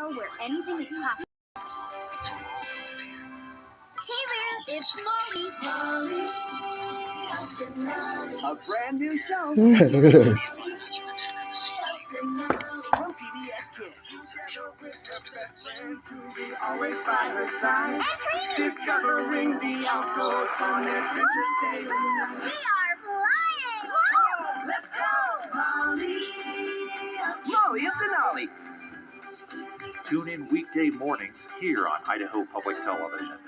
Idaho, where anything is possible. Hey there, it's Molly. A brand new show. From PBS Kids. Always by her side. And Trini. Discovering the outdoors on adventures day and night. We are flying. Whoa, let's go! Molly and Denali. Tune in weekday mornings here on Idaho Public Television.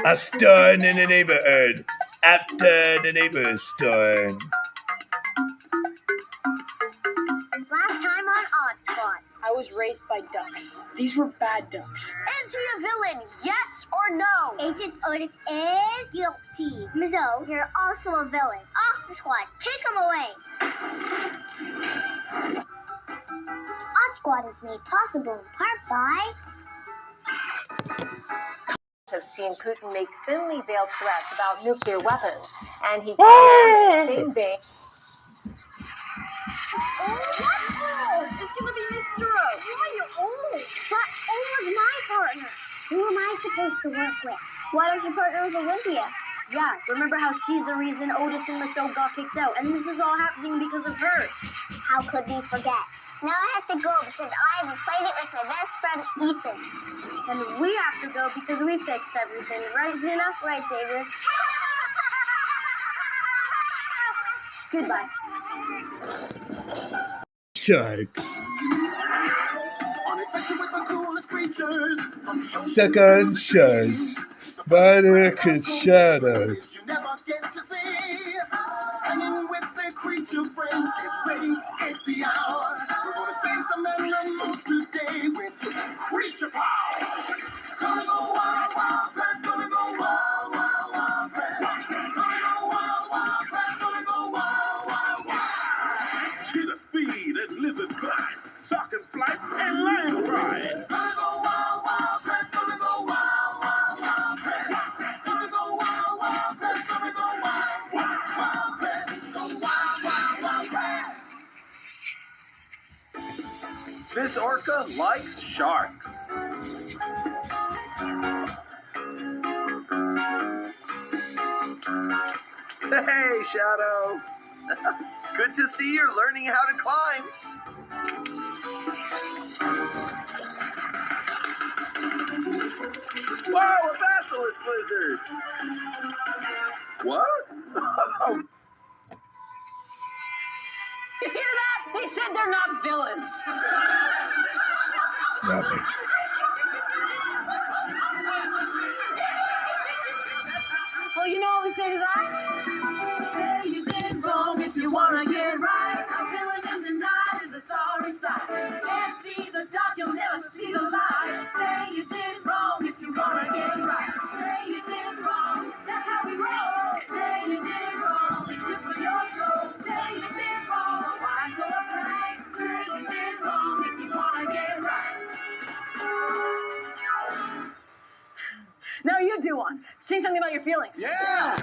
A storm in the neighborhood after the neighbor's storm. Last time on Odd Spot. I was raised by ducks. These were bad ducks. Is he a villain? Yes or no? Agent Otis is guilty. So, you're also a villain. Off the squad. Take him away. Odd Squad is made possible in part by... Have seen Putin make thinly veiled threats about nuclear weapons, and he the same day. It's gonna be Mr. O. Why you old? But Oma's my partner. Who am I supposed to work with? Why don't you partner with Olympia? Yeah, remember how she's the reason Otis and Michelle got kicked out, and this is all happening because of her. How could we forget? Now I have to go because I haven't played it with my best friend Ethan. And we have to go because we fixed everything, right, Zena? Right, David. Goodbye. Sharks. On adventure with the coolest creatures. Stuck on sharks. Monarch and Shadow. You never get to see. Hanging with their creature friends. Get ready, it's the hour. We're gonna see some animals today with creature power. Gonna go wild, wild, Fred's gonna go wild, wild, wild, Fred. Gonna go wild, wild, Fred's gonna go wild, wild, wild. Cheetah speed and lizard climb, falcon flight and lion ride. Gonna go wild, wild, Fred's gonna go wild, wild, wild, Fred. Gonna go wild, wild, Fred's gonna go wild, wild, wild, Fred. Go wild, wild, wild, Fred. Miss Orca likes sharks. Hey, Shadow. Good to see you're learning how to climb. Wow, a basilisk lizard. What? Oh, You hear that? They said they're not villains. Drop it. Oh, you know what we say to that? Say you did wrong if you wanna get right. A villain in the night is a sorry sight. Can't see the dark, you'll never see the light. Say you did wrong if you wanna get right. Say you did wrong, that's how we roll. Say you did wrong, it's good for your soul. Say you did wrong, why so uptight? Say you did wrong if you wanna get right. Now you do one. Sing something about your feelings. Yeah!